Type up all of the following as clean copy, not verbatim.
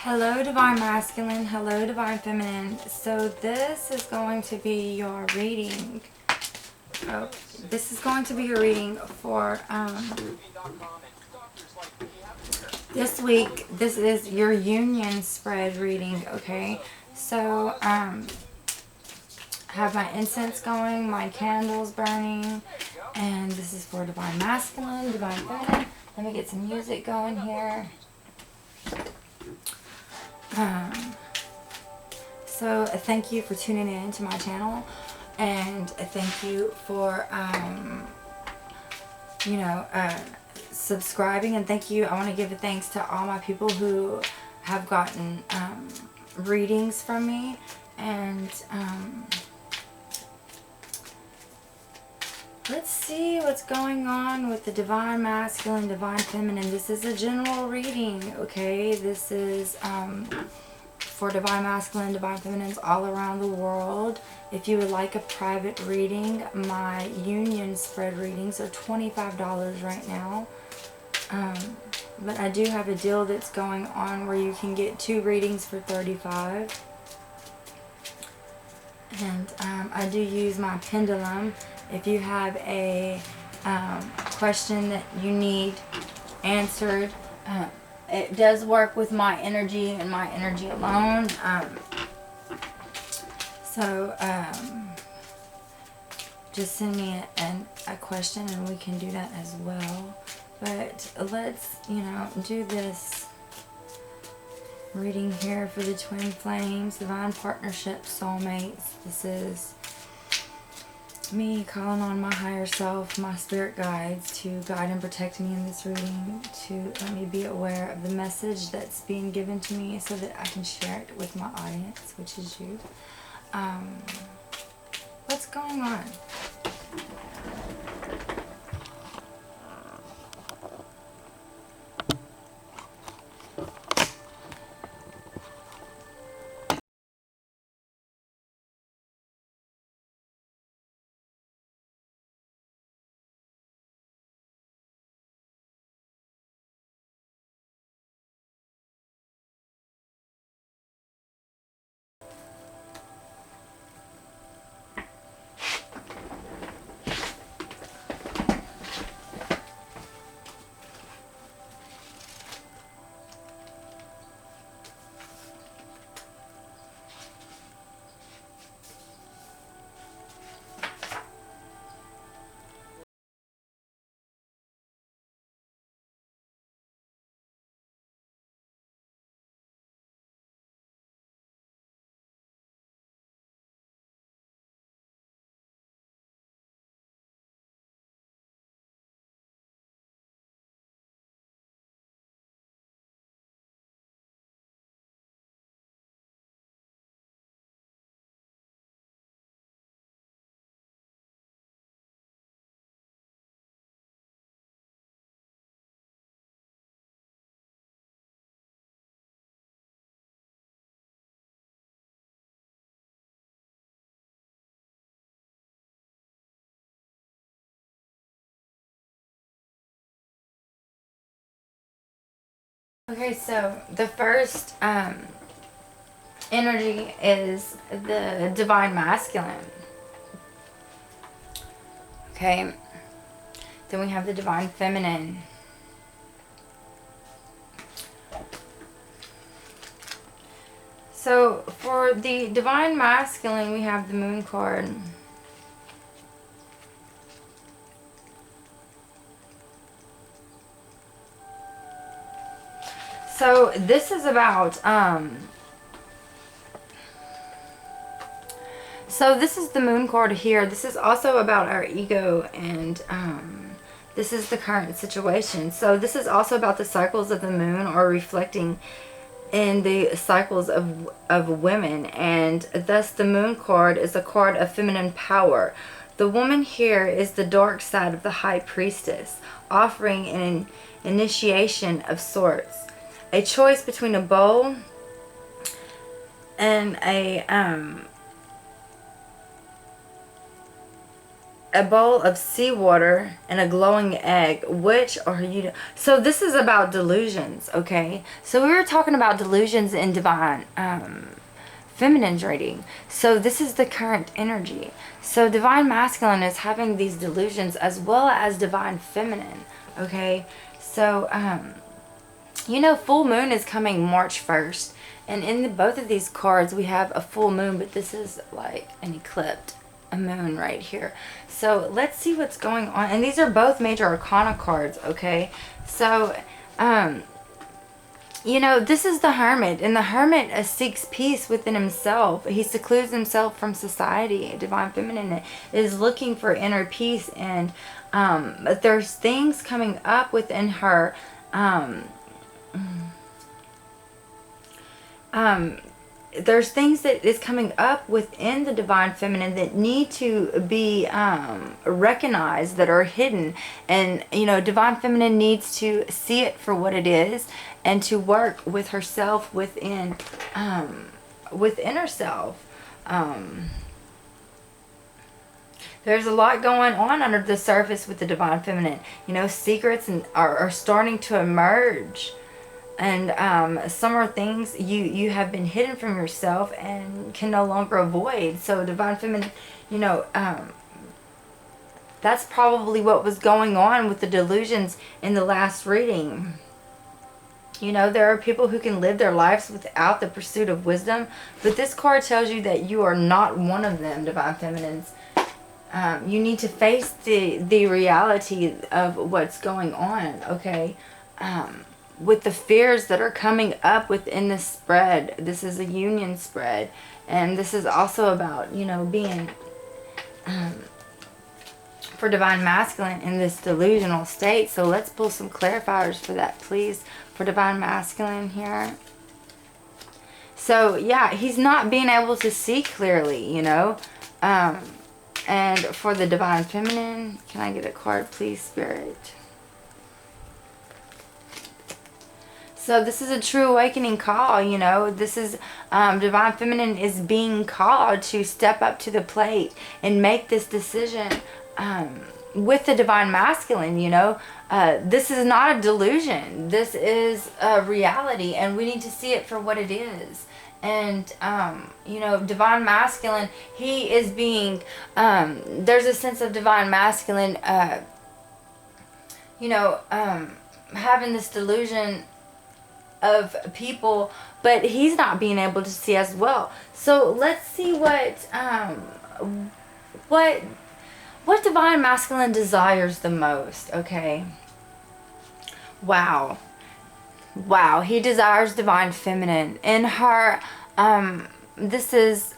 Hello Divine Masculine, hello Divine Feminine. So this is going to be your reading. This is going to be your reading for this week. This is your union spread reading, okay? So I have my incense going, my candles burning, and this is for Divine Masculine, Divine Feminine. Let me get some music going here. So thank you for tuning in to my channel, and thank you for subscribing, and thank you. I want to give a thanks to all my people who have gotten readings from me, and let's see what's going on with the Divine Masculine, Divine Feminine. This is a general reading, okay? This is for Divine Masculine, Divine Feminines all around the world. If you would like a private reading, my union spread readings are $25 right now. But I do have a deal that's going on where you can get 2 readings for $35. And I do use my pendulum. If you have a question that you need answered, it does work with my energy and my energy alone. Just send me a question and we can do that as well. But let's, do this reading here for the twin flames, divine partnership, soulmates. This is me calling on my higher self, my spirit guides, to guide and protect me in this reading, to let me be aware of the message that's being given to me so that I can share it with my audience, which is you. What's going on? Okay, so the first energy is the Divine Masculine. Okay, then we have the Divine Feminine. So for the Divine Masculine, we have the Moon card. So this is about, so this is the Moon card here. This is also about our ego, and this is the current situation. So this is also about the cycles of the moon, or reflecting in the cycles of women, and thus the Moon card is a card of feminine power. The woman here is the dark side of the High Priestess, offering an initiation of sorts. A choice between a bowl and a a bowl of seawater and a glowing egg. Which are you? So this is about delusions, okay? So we were talking about delusions in divine feminine's reading. So this is the current energy. So divine masculine is having these delusions as well as divine feminine, okay? So you know, full moon is coming March 1st, and in both of these cards we have a full moon, but this is like an eclipse, a moon right here. So let's see what's going on. And these are both major arcana cards, okay? So you know, this is the hermit, and the hermit seeks peace within himself. He secludes himself from society. Divine feminine is looking for inner peace, and but there's things coming up within her. There's things that is coming up within the divine feminine that need to be recognized, that are hidden. And you know, divine feminine needs to see it for what it is and to work with herself within herself. There's a lot going on under the surface with the divine feminine. You know, secrets are starting to emerge. And some are things you have been hidden from yourself and can no longer avoid. So divine feminine, you know, that's probably what was going on with the delusions in the last reading. You know, there are people who can live their lives without the pursuit of wisdom. But this card tells you that you are not one of them, divine feminines. You need to face the reality of what's going on, okay? With the fears that are coming up within this spread. This is a union spread, and this is also about, you know, being for divine masculine in this delusional state. So let's pull some clarifiers for that, please, for divine masculine here. So yeah, he's not being able to see clearly, you know. And for the divine feminine, can I get a card, please, Spirit? So this is a true awakening call, you know. This is divine feminine is being called to step up to the plate and make this decision with the divine masculine, you know. This is not a delusion. This is a reality, and we need to see it for what it is. And you know, divine masculine, he is being there's a sense of divine masculine you know, having this delusion of people, but he's not being able to see as well. So let's see what divine masculine desires the most, okay? Wow, he desires divine feminine. In her this is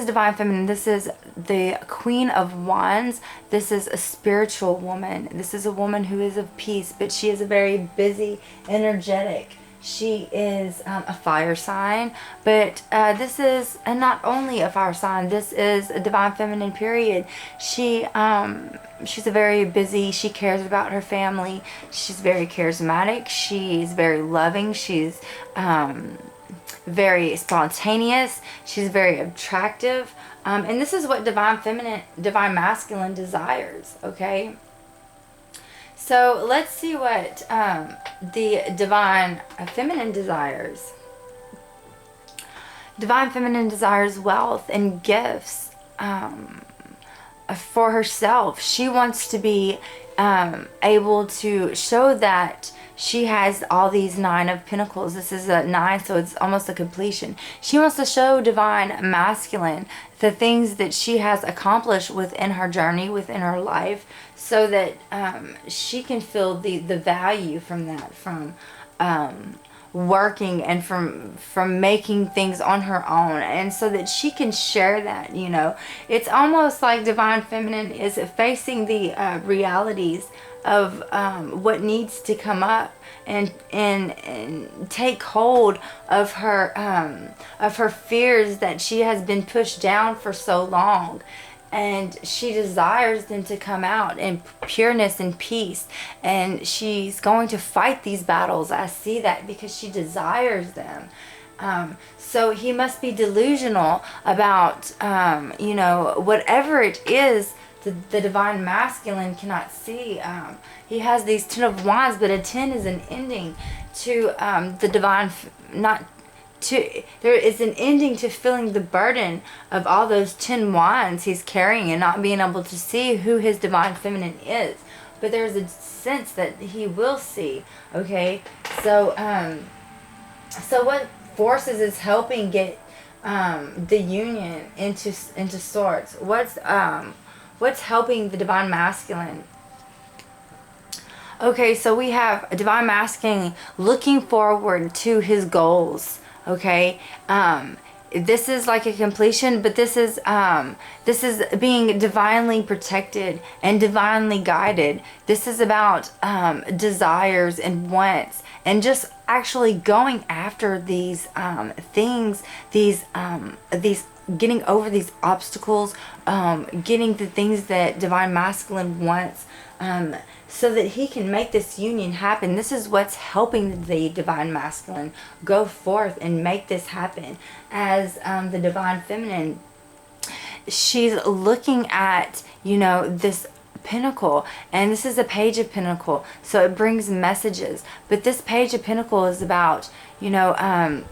divine feminine. This is the Queen of Wands. This is a spiritual woman. This is a woman who is of peace, but she is a very busy, energetic. She is a fire sign, but this is not only a fire sign. This is a divine feminine, period. She's a very busy. She cares about her family. She's very charismatic. She's very loving. She's very spontaneous. She's very attractive, and this is what divine masculine desires, okay? So let's see what the divine feminine desires. Divine feminine desires wealth and gifts for herself. She wants to be able to show that she has all these 9 of Pentacles. This is a 9, so it's almost a completion. She wants to show divine masculine the things that she has accomplished within her journey, within her life, so that she can feel the value from that, from working and from making things on her own, and so that she can share that, you know. It's almost like divine feminine is facing the realities of what needs to come up and take hold of her fears that she has been pushed down for so long, and she desires them to come out in pureness and peace, and she's going to fight these battles. I see that, because she desires them. So he must be delusional about, you know, whatever it is the divine masculine cannot see. He has these 10 of wands, but a 10 is an ending to the divine, not to, there is an ending to feeling the burden of all those 10 wands he's carrying and not being able to see who his divine feminine is. But there's a sense that he will see, okay? So, so what forces is helping get the union into swords? What's helping the divine masculine? Okay, so we have a divine masculine looking forward to his goals. Okay, this is like a completion, but this is being divinely protected and divinely guided. This is about desires and wants, and just actually going after these things, these getting over these obstacles, getting the things that divine masculine wants, so that he can make this union happen. This is what's helping the divine masculine go forth and make this happen. As the divine feminine, she's looking at, you know, this Pentacle, and this is a Page of Pentacle, so it brings messages. But this Page of Pentacle is about, you know,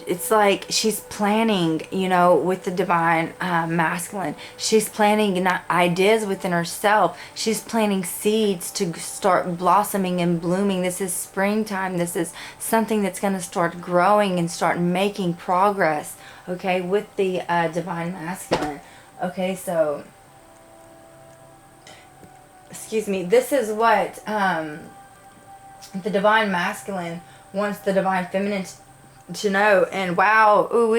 it's like she's planning, you know, with the divine masculine. She's planning ideas within herself. She's planting seeds to start blossoming and blooming. This is springtime. This is something that's going to start growing and start making progress, okay, with the divine masculine. Okay, so, excuse me, this is what the divine masculine wants the divine feminine to know. And wow, ooh,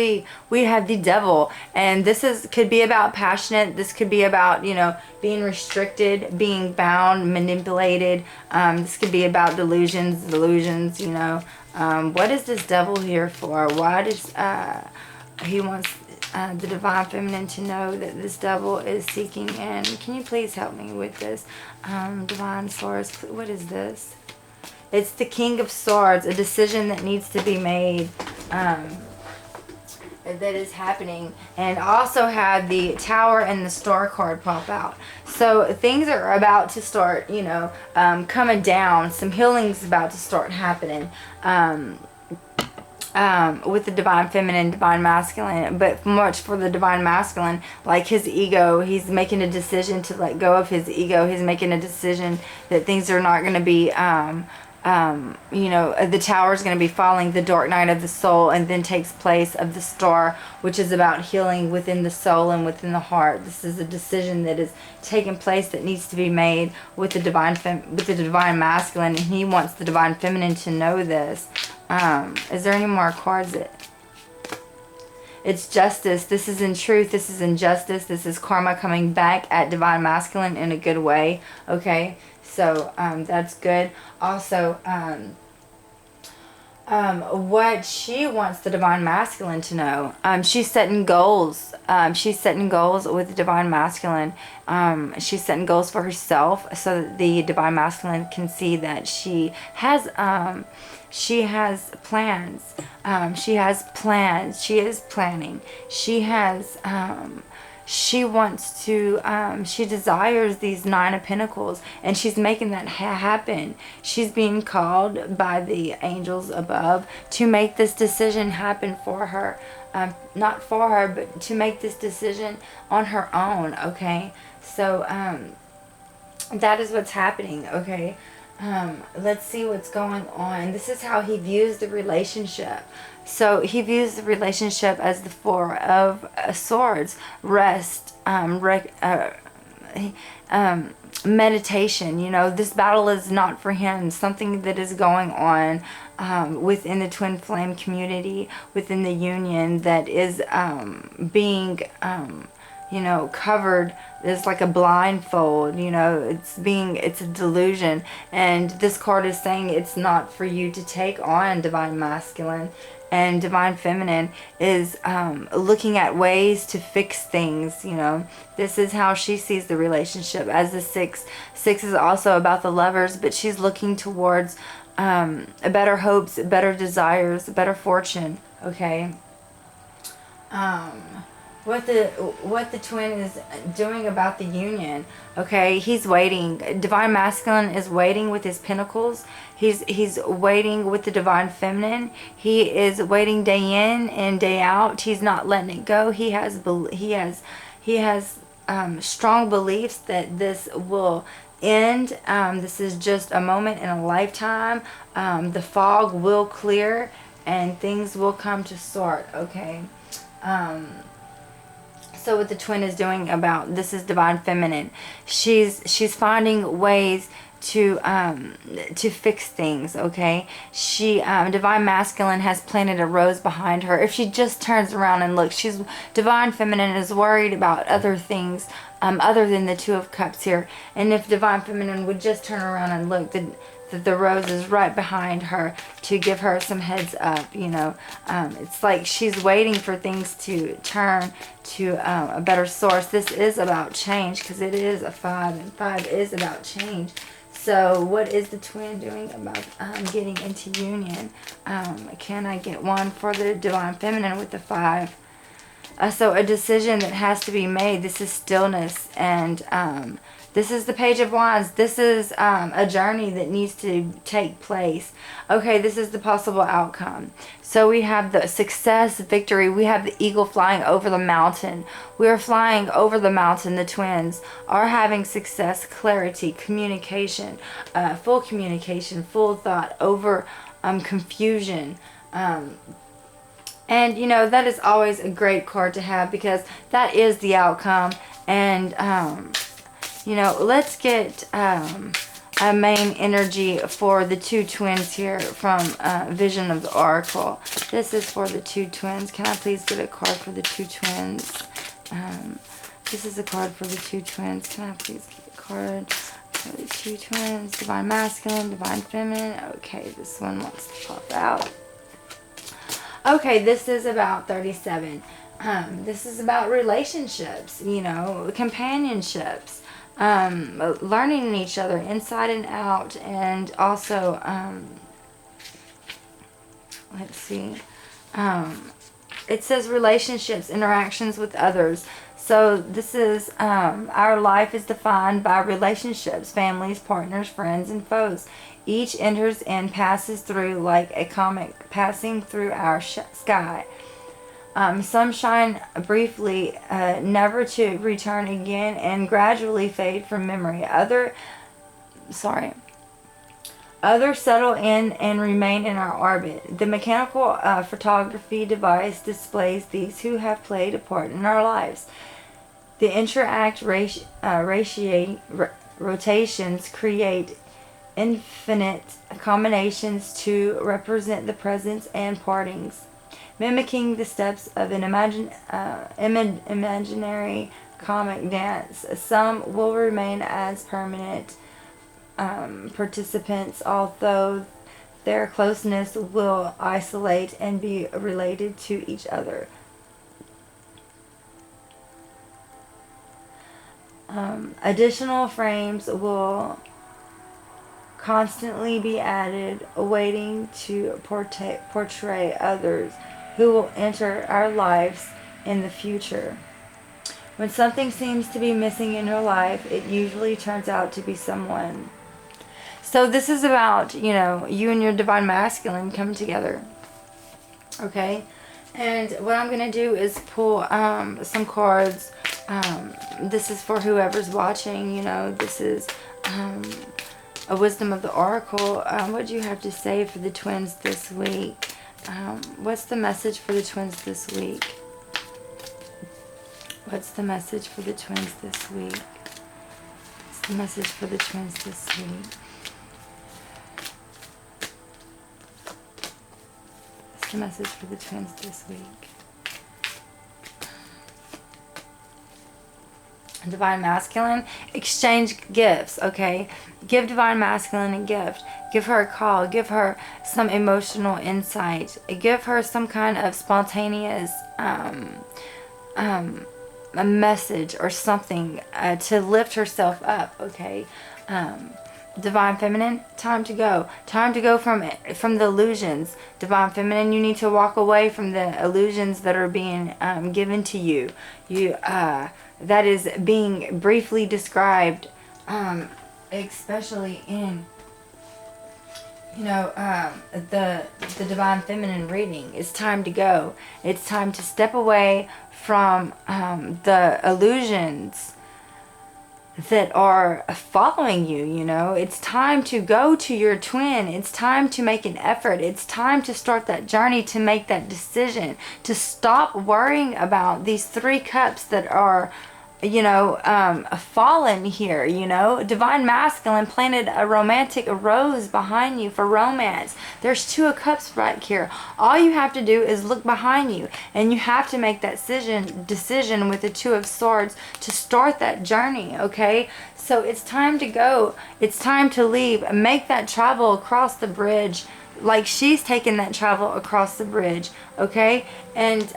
we have the devil, and this could be about passionate. This could be about, you know, being restricted, being bound, manipulated. This could be about delusions, you know. What is this devil here for? Why does he wants the divine feminine to know that this devil is seeking? And can you please help me with this? Divine source, what is this? It's the King of Swords, a decision that needs to be made, that is happening. And also had the Tower and the Star card pop out. So things are about to start, you know, coming down. Some healing's about to start happening with the divine feminine, divine masculine. But much for the divine masculine, like his ego, he's making a decision to let go of his ego. He's making a decision that things are not going to be... you know, the Tower is going to be falling, the dark night of the soul, and then takes place of the Star, which is about healing within the soul and within the heart. This is a decision that is taking place that needs to be made with the divine masculine, and he wants the divine feminine to know this. Is there any more cards? It's justice. This is in truth. This is injustice. This is karma coming back at divine masculine in a good way. Okay. So that's good. Also, what she wants the divine masculine to know. She's setting goals. She's setting goals with the divine masculine. She's setting goals for herself so that the divine masculine can see that she has plans. She has plans. She is planning. She has... she wants to, she desires these 9 of Pentacles, and she's making that happen. She's being called by the angels above to make this decision happen for her. Not for her, but to make this decision on her own, okay? So, that is what's happening, okay? Let's see what's going on. This is how he views the relationship. So he views the relationship as the 4 of Swords, rest, meditation. You know, this battle is not for him. Something that is going on within the twin flame community, within the union, that is being, you know, covered. There's like a blindfold, you know, it's a delusion. And this card is saying it's not for you to take on divine masculine. And divine feminine is looking at ways to fix things, you know. This is how she sees the relationship as the 6. 6 is also about the lovers, but she's looking towards better hopes, better desires, better fortune, okay? What the twin is doing about the union, okay? He's waiting. Divine masculine is waiting with his pentacles. He's waiting with the divine feminine. He is waiting day in and day out. He's not letting it go. He has strong beliefs that this will end. This is just a moment in a lifetime. The fog will clear and things will come to sort, okay? So what the twin is doing about this is divine feminine. She's finding ways to fix things, okay? Divine masculine has planted a rose behind her. If she just turns around and looks, divine feminine is worried about other things other than the Two of Cups here. And if divine feminine would just turn around and look, the rose is right behind her to give her some heads up, you know. It's like she's waiting for things to turn to a better source. This is about change because it is a 5, and 5 is about change. So what is the twin doing about getting into union? Can I get one for the divine feminine with the 5? So a decision that has to be made. This is stillness, and this is the Page of Wands. This is a journey that needs to take place. Okay, this is the possible outcome. So we have the success, victory. We have the eagle flying over the mountain. We are flying over the mountain. The twins are having success, clarity, communication, full communication, full thought over confusion. And, you know, that is always a great card to have because that is the outcome. And, you know, let's get a main energy for the two twins here from Vision of the Oracle. This is for the two twins. Can I please get a card for the two twins? This is a card for the two twins. Can I please get a card for the two twins? Divine masculine, divine feminine. Okay, this one wants to pop out. Okay, this is about 37. This is about relationships, you know, companionships, learning each other inside and out, and also, let's see, it says relationships, interactions with others. So this is, our life is defined by relationships, families, partners, friends, and foes. Each enters and passes through like a comet passing through our sky. Some shine briefly, never to return again, and gradually fade from memory. Others settle in and remain in our orbit. The mechanical photography device displays these who have played a part in our lives. The interact rotations create infinite combinations to represent the presence and partings, mimicking the steps of an imaginary comic dance. Some will remain as permanent participants, although their closeness will isolate and be related to each other. Additional frames will constantly be added, waiting to portray others who will enter our lives in the future. When something seems to be missing in your life, it usually turns out to be someone. So this is about, you know, you and your divine masculine come together. Okay? And what I'm going to do is pull some cards. This is for whoever's watching, you know. This is a Wisdom of the Oracle. What do you have to say for the twins this week? What's the message for the twins this week? What's the message for the twins this week? What's the message for the twins this week? What's the message for the twins this week? Divine masculine, exchange gifts, okay? Give divine masculine a gift. Give her a call. Give her some emotional insight. Give her some kind of spontaneous a message or something to lift herself up, okay? Divine Feminine, time to go. Time to go from the illusions. Divine Feminine, you need to walk away from the illusions that are being given to you. That is being briefly described, especially in, the Divine Feminine reading. It's time to go. It's time to step away from the illusions that are following you. It's time to go to your twin. It's time to make an effort. It's time to start that journey, to make that decision, to stop worrying about these 3 cups that are fallen here. Divine Masculine planted a romantic rose behind you for romance. There's 2 of Cups right here. All you have to do is look behind you, and you have to make that decision with the 2 of Swords to start that journey. Okay, so it's time to go. It's time to leave. Make that travel across the bridge, like she's taking that travel across the bridge. Okay, and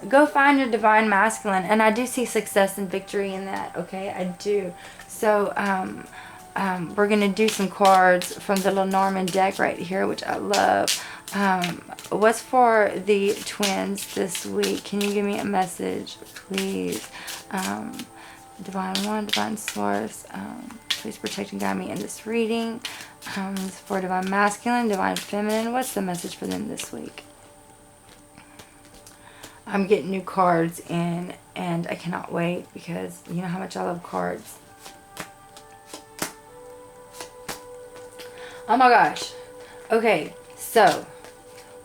go find your Divine Masculine. And I do see success and victory in that. Okay, I do. So we're going to do some cards from the Lenormand deck right here, which I love. What's for the twins this week? Can you give me a message, please? Divine One, Divine Source, please protect and guide me in this reading. For Divine Masculine, Divine Feminine, what's the message for them this week? I'm getting new cards in, and I cannot wait, because you know how much I love cards. Oh my gosh. Okay, so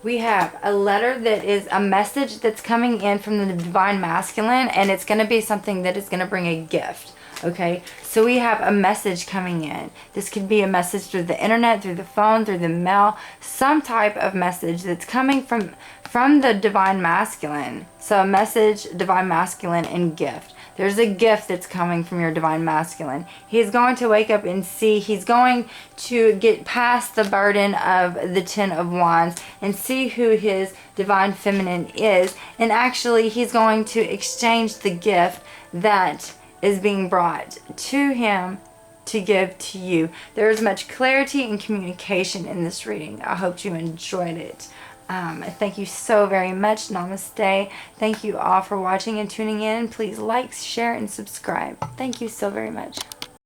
we have a letter that is a message that's coming in from the Divine Masculine, and it's going to be something that is going to bring a gift. Okay, so we have a message coming in. This could be a message through the internet, through the phone, through the mail, some type of message that's coming from the Divine Masculine. So a message, Divine Masculine, and gift. There's a gift that's coming from your Divine Masculine. He's going to wake up and see. He's going to get past the burden of the 10 of Wands and see who his Divine Feminine is. And actually, he's going to exchange the gift that is being brought to him to give to you. There is much clarity and communication in this reading. I hope you enjoyed it. Thank you so very much. Namaste. Thank you all for watching and tuning in. Please like, share, and subscribe. Thank you so very much.